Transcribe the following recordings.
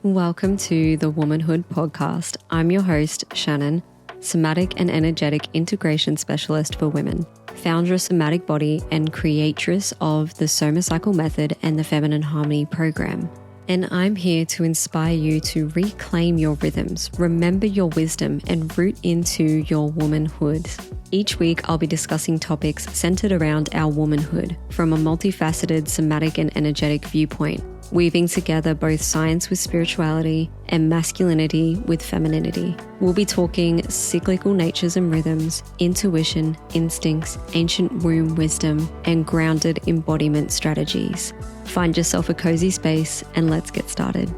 Welcome to the Womanhood podcast. I'm your host, Shannon, somatic and energetic integration specialist for women, founder of Somatic Body and creatress of the SomaCycle method and the Feminine Harmony program. And I'm here to inspire you to reclaim your rhythms, remember your wisdom, and root into your womanhood. Each week, I'll be discussing topics centered around our womanhood from a multifaceted somatic and energetic viewpoint, weaving together both science with spirituality and masculinity with femininity. We'll be talking cyclical natures and rhythms, intuition, instincts, ancient womb wisdom, and grounded embodiment strategies. Find yourself a cozy space and let's get started.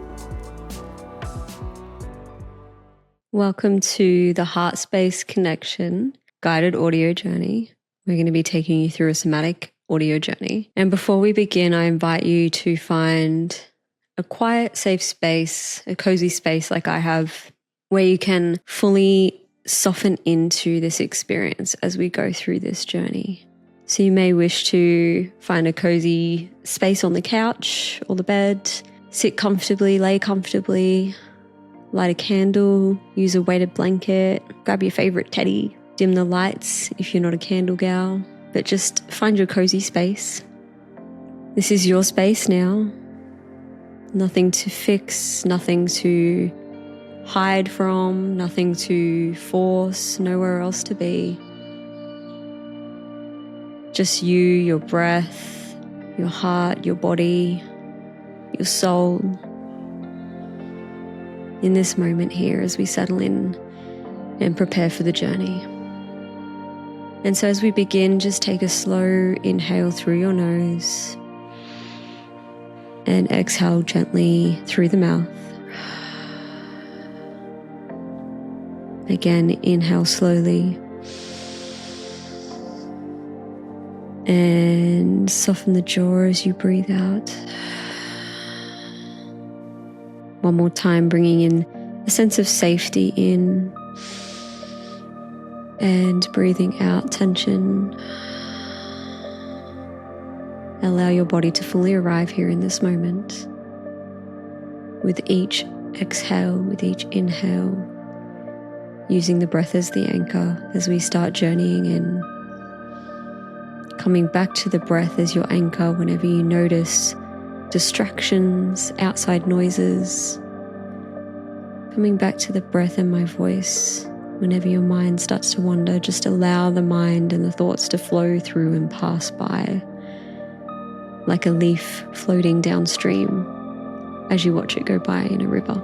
Welcome to the Heart Space Connection guided audio journey. We're going to be taking you through a somatic audio journey. And before we begin, I invite you to find a quiet, safe space, a cozy space like I have, where you can fully soften into this experience as we go through this journey. So you may wish to find a cozy space on the couch or the bed, sit comfortably, lay comfortably, light a candle, use a weighted blanket, grab your favorite teddy, dim the lights if you're not a candle gal. But just find your cozy space. This is your space now. Nothing to fix, nothing to hide from, nothing to force, nowhere else to be. Just you, your breath, your heart, your body, your soul. In this moment here as we settle in and prepare for the journey. And so as we begin, just take a slow inhale through your nose and exhale gently through the mouth. Again, inhale slowly and soften the jaw as you breathe out. One more time, bringing in a sense of safety in and breathing out tension. Allow your body to fully arrive here in this moment. With each exhale, with each inhale, using the breath as the anchor as we start journeying in. Coming back to the breath as your anchor whenever you notice distractions, outside noises. Coming back to the breath and my voice. Whenever your mind starts to wander, just allow the mind and the thoughts to flow through and pass by, like a leaf floating downstream as you watch it go by in a river.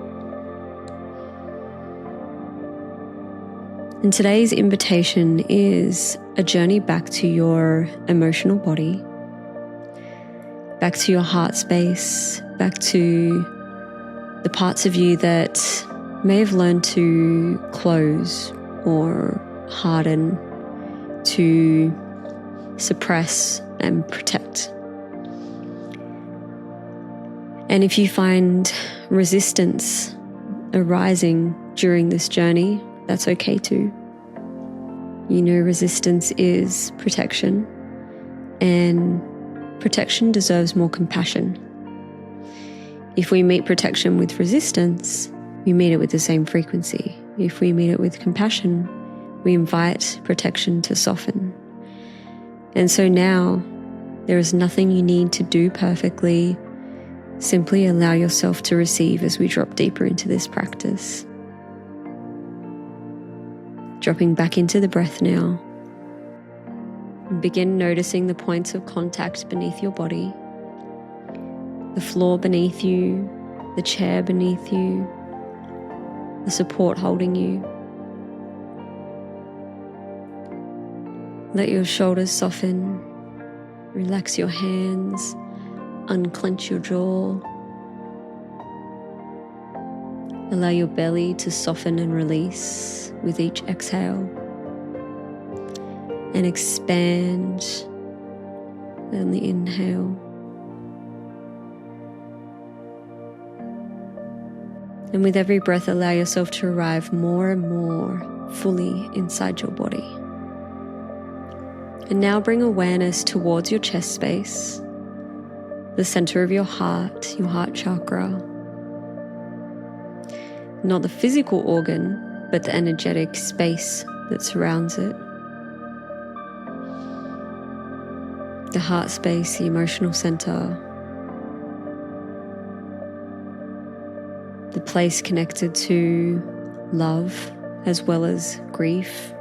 And today's invitation is a journey back to your emotional body, back to your heart space, back to the parts of you that may have learned to close or harden, to suppress and protect. And if you find resistance arising during this journey, that's okay too. You know, resistance is protection, and protection deserves more compassion. If we meet protection with resistance, we meet it with the same frequency. If we meet it with compassion, we invite protection to soften. And so now, there is nothing you need to do perfectly. Simply allow yourself to receive as we drop deeper into this practice. Dropping back into the breath now. Begin noticing the points of contact beneath your body, the floor beneath you, the chair beneath you, the support holding you. Let your shoulders soften, relax your hands, unclench your jaw. Allow your belly to soften and release with each exhale, and expand on the inhale. And with every breath, allow yourself to arrive more and more fully inside your body. And now bring awareness towards your chest space, the center of your heart chakra. Not the physical organ, but the energetic space that surrounds it. The heart space, the emotional center, the place connected to love as well as grief,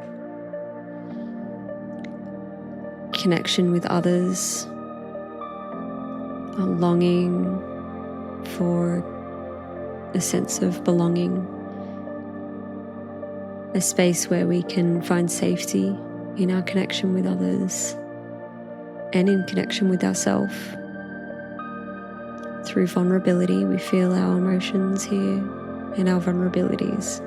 connection with others, a longing for a sense of belonging, a space where we can find safety in our connection with others and in connection with ourselves. Through vulnerability, we feel our emotions here and our vulnerabilities.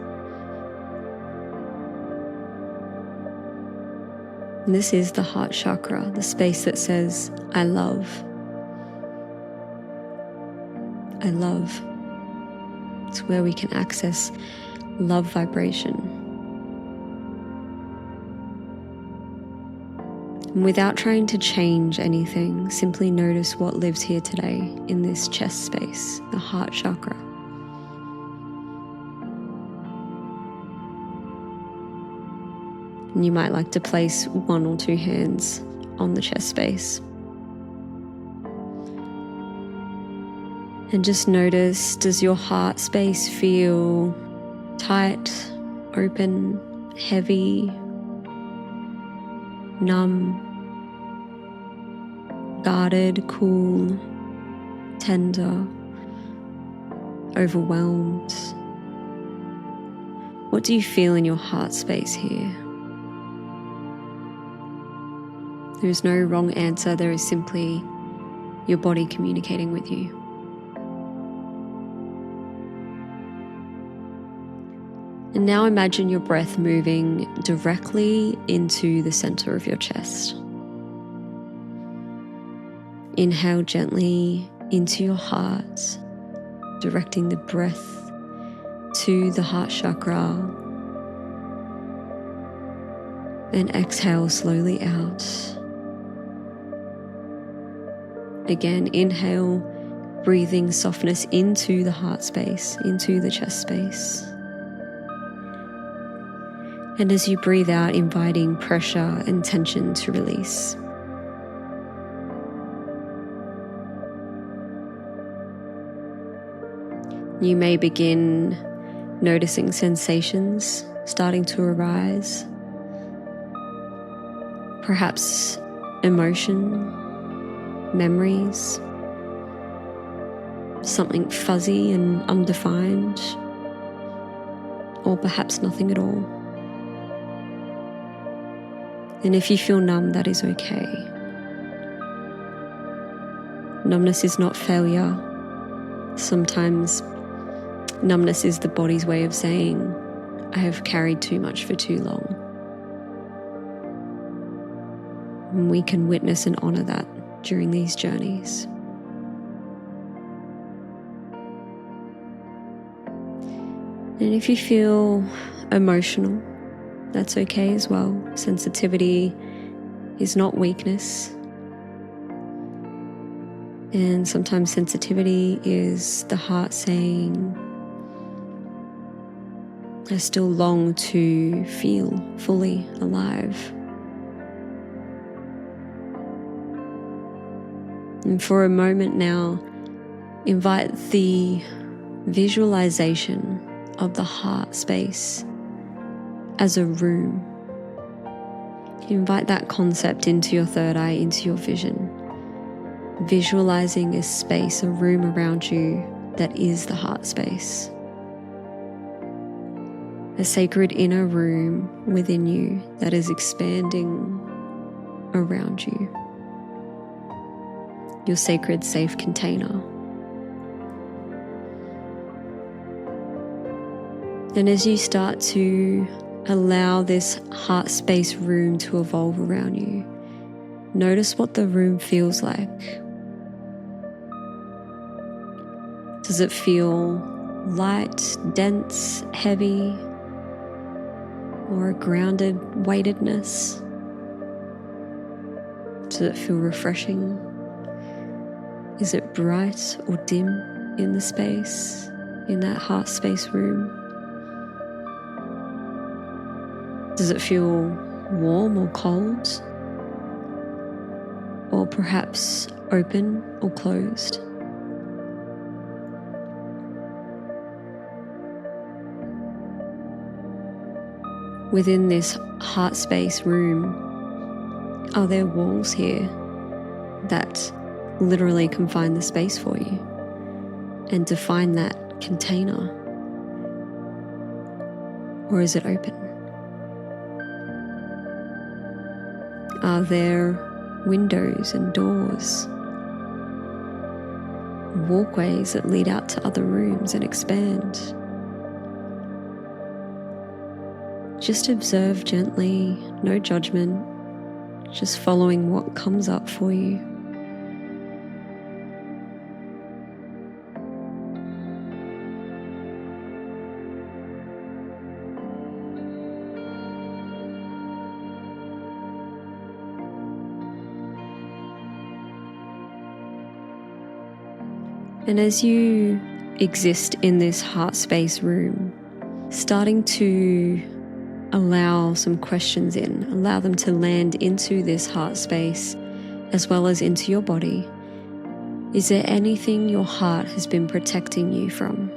And this is the heart chakra, the space that says, I love. I love. It's where we can access love vibration. And without trying to change anything, simply notice what lives here today in this chest space, the heart chakra. And you might like to place 1 or 2 hands on the chest space. And just notice, does your heart space feel tight, open, heavy, numb, guarded, cool, tender, overwhelmed? What do you feel in your heart space here? There is no wrong answer, there is simply your body communicating with you. And now imagine your breath moving directly into the center of your chest. Inhale gently into your heart, directing the breath to the heart chakra. And exhale slowly out. Again, inhale, breathing softness into the heart space, into the chest space. And as you breathe out, inviting pressure and tension to release. You may begin noticing sensations starting to arise. Perhaps emotion, memories, something fuzzy and undefined, or perhaps nothing at all. And if you feel numb, that is okay. Numbness is not failure. Sometimes numbness is the body's way of saying, I have carried too much for too long. And we can witness and honor that during these journeys. And if you feel emotional, that's okay as well. Sensitivity is not weakness. And sometimes sensitivity is the heart saying, I still long to feel fully alive. And for a moment now, invite the visualization of the heart space as a room. Invite that concept into your third eye, into your vision. Visualizing a space, a room around you that is the heart space. A sacred inner room within you that is expanding around you. Your sacred safe container. And as you start to allow this heart space room to evolve around you, notice what the room feels like. Does it feel light, dense, heavy, or a grounded weightedness? Does it feel refreshing? Is it bright or dim in the space, in that heart space room? Does it feel warm or cold? Or perhaps open or closed? Within this heart space room, are there walls here that literally confine the space for you and define that container? Or is it open? Are there windows and doors, walkways that lead out to other rooms and expand? Just observe gently, no judgment, just following what comes up for you. And as you exist in this heart space room, starting to allow some questions in, allow them to land into this heart space as well as into your body. Is there anything your heart has been protecting you from?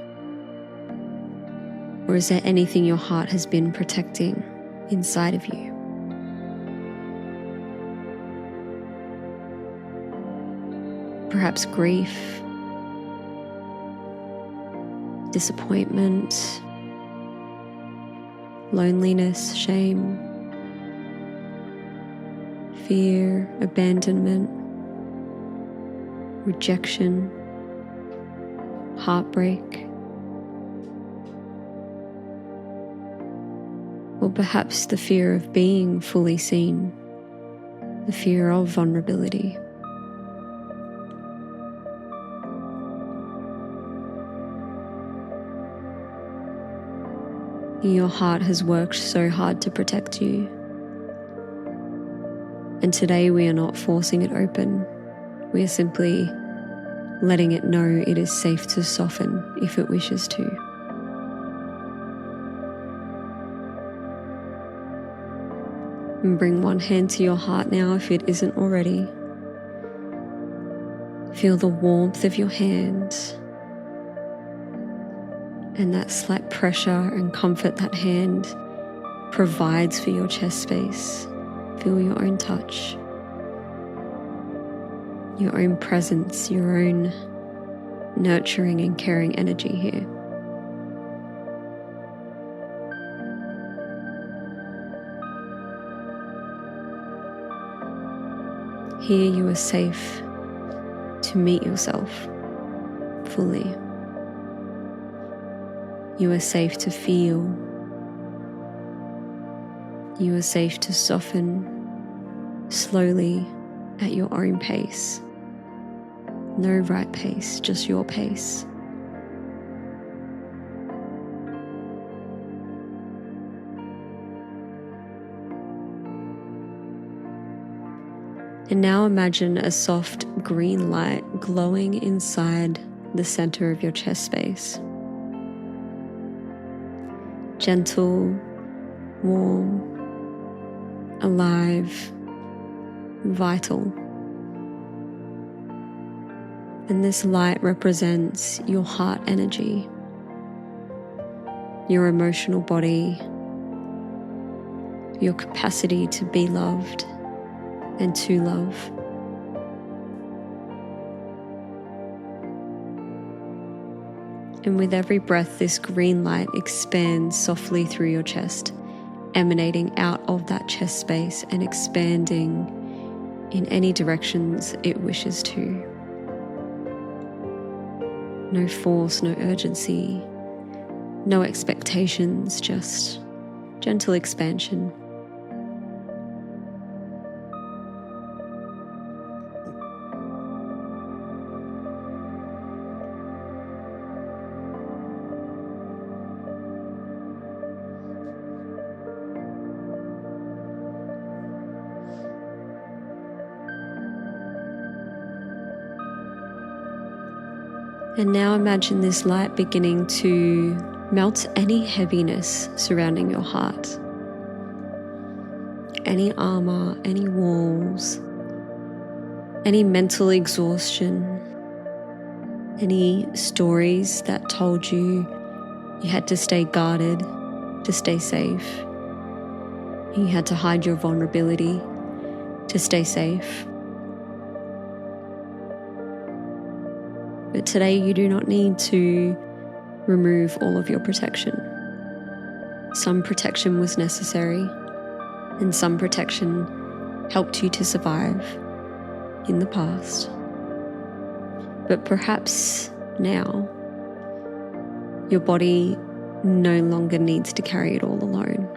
Or is there anything your heart has been protecting inside of you? Perhaps grief, disappointment, loneliness, shame, fear, abandonment, rejection, heartbreak, or perhaps the fear of being fully seen, the fear of vulnerability. Your heart has worked so hard to protect you. And today we are not forcing it open. We are simply letting it know it is safe to soften if it wishes to. And bring one hand to your heart now if it isn't already. Feel the warmth of your hand and that slight pressure and comfort that hand provides for your chest space. Feel your own touch, your own presence, your own nurturing and caring energy here. Here you are safe to meet yourself fully. You are safe to feel. You are safe to soften slowly at your own pace. No right pace, just your pace. And now imagine a soft green light glowing inside the center of your chest space. Gentle, warm, alive, vital. And this light represents your heart energy, your emotional body, your capacity to be loved and to love. And with every breath, this green light expands softly through your chest, emanating out of that chest space and expanding in any directions it wishes to. No force, no urgency, no expectations, just gentle expansion. And now imagine this light beginning to melt any heaviness surrounding your heart. any armor, any walls, any mental exhaustion, any stories that told you you had to stay guarded, to stay safe. You had to hide your vulnerability to stay safe. But today you do not need to remove all of your protection. Some protection was necessary, and some protection helped you to survive in the past. But perhaps now, your body no longer needs to carry it all alone.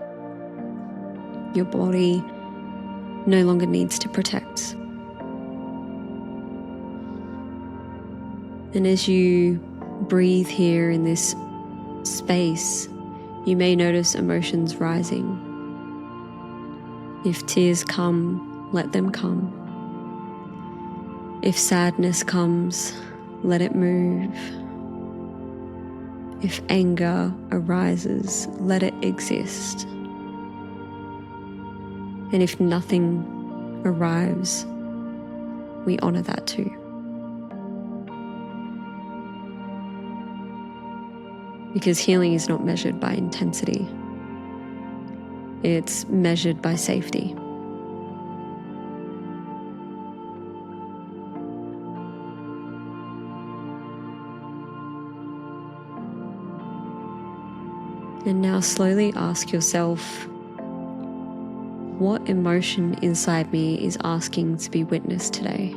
Your body no longer needs to protect. And as you breathe here in this space, you may notice emotions rising. If tears come, let them come. If sadness comes, let it move. If anger arises, let it exist. And if nothing arrives, we honor that too. Because healing is not measured by intensity. It's measured by safety. And now slowly ask yourself, what emotion inside me is asking to be witnessed today?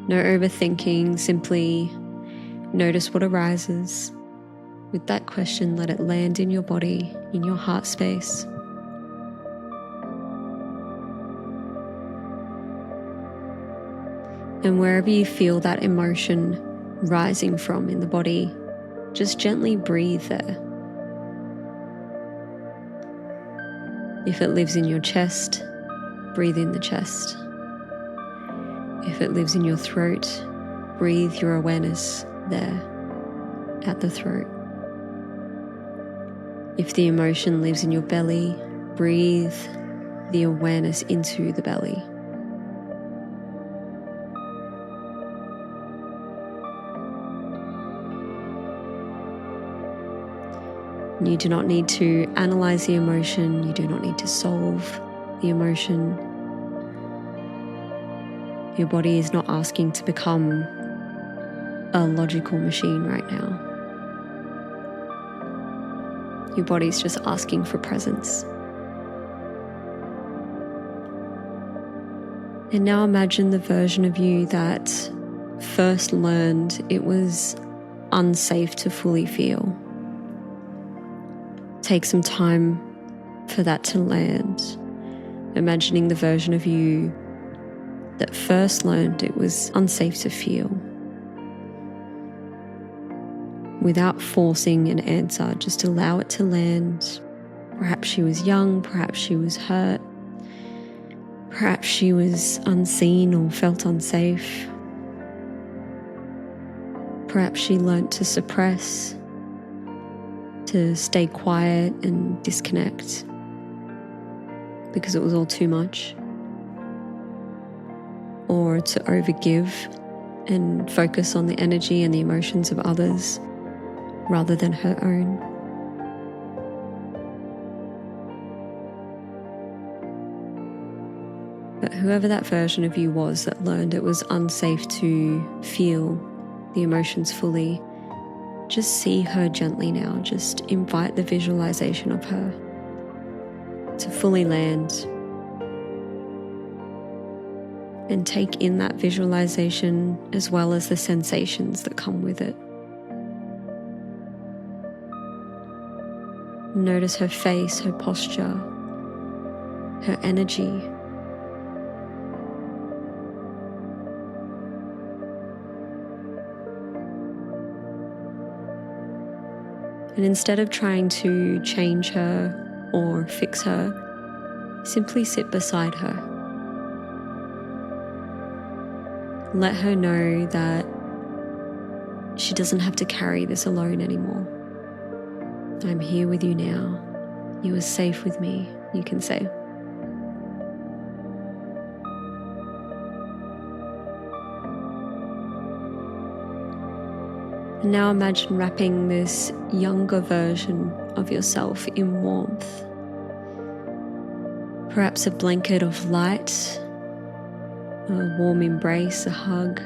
No overthinking, simply notice what arises. With that question, let it land in your body, in your heart space. And wherever you feel that emotion rising from in the body, just gently breathe there. If it lives in your chest, breathe in the chest. If it lives in your throat, breathe your awareness there at the throat. If the emotion lives in your belly, breathe the awareness into the belly. You do not need to analyze the emotion. You do not need to solve the emotion. Your body is not asking to become a logical machine right now. Your body is just asking for presence. And now imagine the version of you that first learned it was unsafe to fully feel. Take some time for that to land. Imagining the version of you that first learned it was unsafe to feel. Without forcing an answer, just allow it to land. Perhaps she was young, perhaps she was hurt, perhaps she was unseen or felt unsafe. Perhaps she learnt to suppress, to stay quiet and disconnect because it was all too much, or to overgive and focus on the energy and the emotions of others rather than her own. But whoever that version of you was that learned it was unsafe to feel the emotions fully, just see her gently now. Just invite the visualization of her to fully land. And take in that visualization as well as the sensations that come with it. Notice her face, her posture, her energy. And instead of trying to change her or fix her, simply sit beside her. Let her know that she doesn't have to carry this alone anymore. I'm here with you now. You are safe with me, you can say. And now imagine wrapping this younger version of yourself in warmth. Perhaps a blanket of light, a warm embrace, a hug.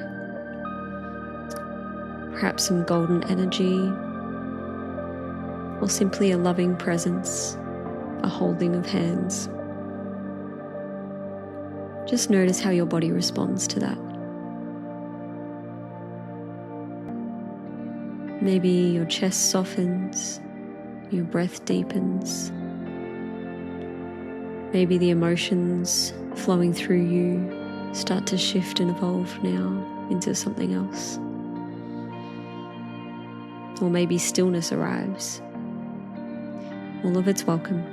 Perhaps some golden energy, or simply a loving presence, a holding of hands. Just notice how your body responds to that. Maybe your chest softens, your breath deepens. Maybe the emotions flowing through you start to shift and evolve now into something else. Or maybe stillness arrives. All of it's welcome.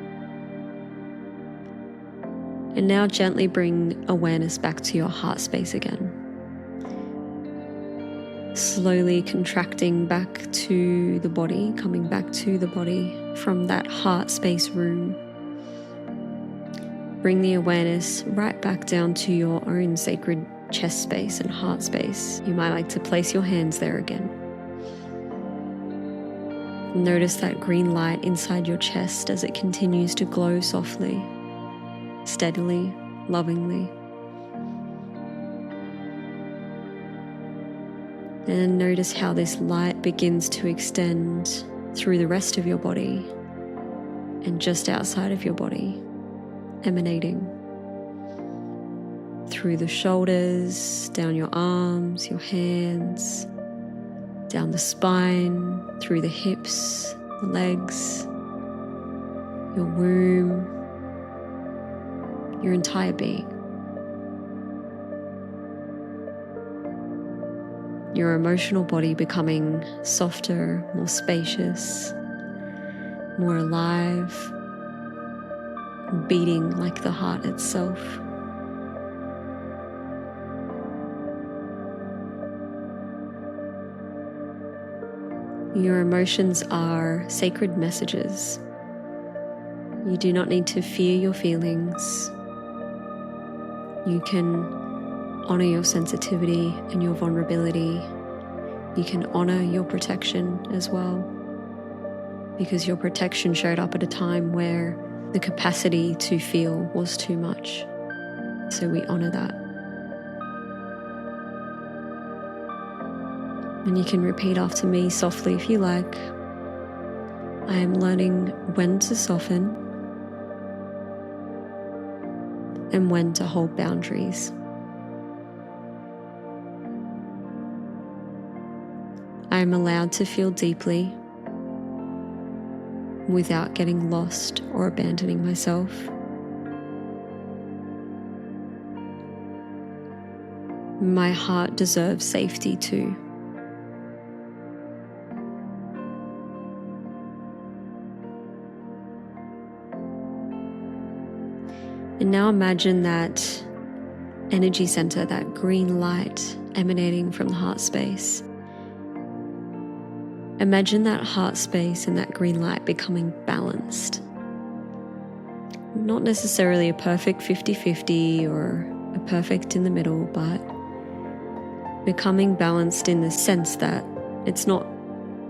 And now gently bring awareness back to your heart space again. Slowly contracting back to the body, coming back to the body from that heart space room. Bring the awareness right back down to your own sacred chest space and heart space. You might like to place your hands there again. Notice that green light inside your chest as it continues to glow softly, steadily, lovingly. And notice how this light begins to extend through the rest of your body and just outside of your body, emanating through the shoulders, down your arms, your hands, down the spine, through the hips, the legs, your womb, your entire being. Your emotional body becoming softer, more spacious, more alive, beating like the heart itself. Your emotions are sacred messages. You do not need to fear your feelings. You can honor your sensitivity and your vulnerability. You can honor your protection as well, because your protection showed up at a time where the capacity to feel was too much. So we honor that. And you can repeat after me softly if you like. I am learning when to soften and when to hold boundaries. I am allowed to feel deeply without getting lost or abandoning myself. My heart deserves safety too. And now imagine that energy center, that green light emanating from the heart space. Imagine that heart space and that green light becoming balanced. Not necessarily a perfect 50-50 or a perfect in the middle, but becoming balanced in the sense that it's not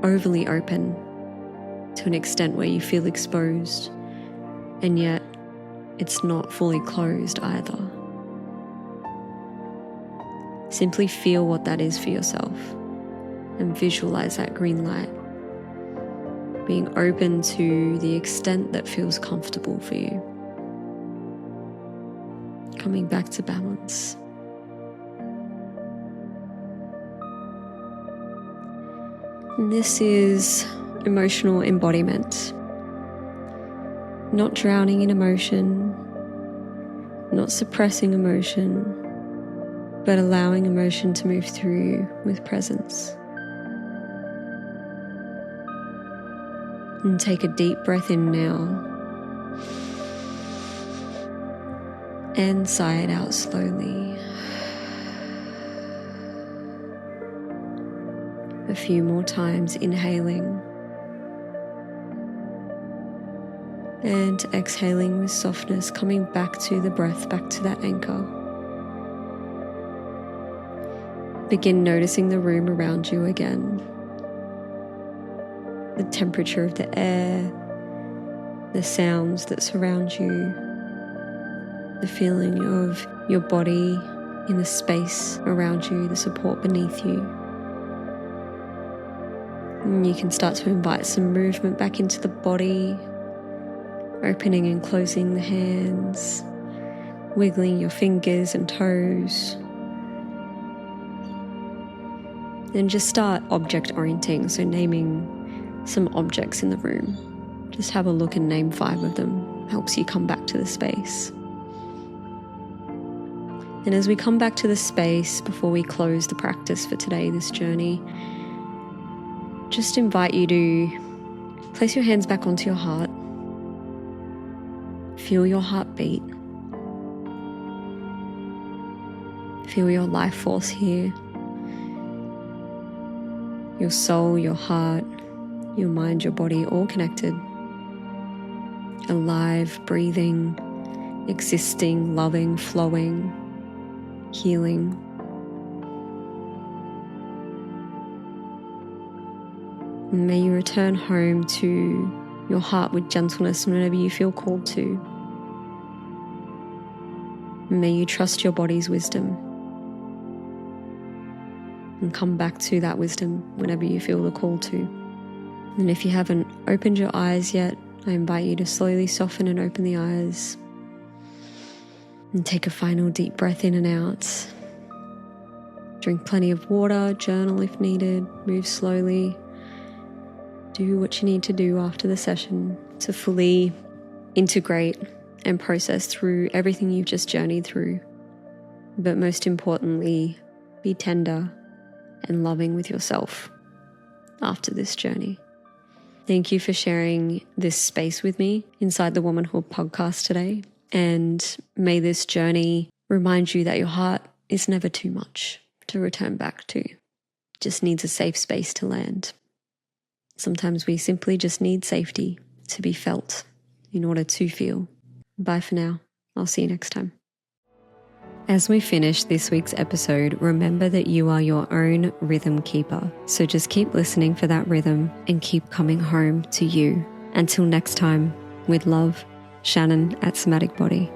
overly open to an extent where you feel exposed, and yet it's not fully closed either. Simply feel what that is for yourself and visualize that green light being open to the extent that feels comfortable for you. Coming back to balance. And this is emotional embodiment. Not drowning in emotion, not suppressing emotion, but allowing emotion to move through you with presence. And take a deep breath in now. And sigh it out slowly. A few more times inhaling. And exhaling with softness, coming back to the breath, back to that anchor. Begin noticing the room around you again. The temperature of the air, the sounds that surround you, the feeling of your body in the space around you, the support beneath you. And you can start to invite some movement back into the body, opening and closing the hands, wiggling your fingers and toes. Then just start object orienting, so naming some objects in the room. Just have a look and name 5 of them. Helps you come back to the space. And as we come back to the space, before we close the practice for today, this journey, just invite you to place your hands back onto your heart. Feel your heartbeat. Feel your life force here. Your soul, your heart, your mind, your body, all connected. Alive, breathing, existing, loving, flowing, healing. And may you return home to your heart with gentleness whenever you feel called to. And may you trust your body's wisdom and come back to that wisdom whenever you feel the call to. And if you haven't opened your eyes yet, I invite you to slowly soften and open the eyes. And take a final deep breath in and out. Drink plenty of water, journal if needed, move slowly. Do what you need to do after the session to fully integrate and process through everything you've just journeyed through. But most importantly, be tender and loving with yourself after this journey. Thank you for sharing this space with me inside the Womanhood podcast today. And may this journey remind you that your heart is never too much to return back to. It just needs a safe space to land. Sometimes we simply just need safety to be felt in order to feel. Bye for now. I'll see you next time. As we finish this week's episode, remember that you are your own rhythm keeper. So just keep listening for that rhythm and keep coming home to you. Until next time, with love, Shannon at Somatic Body.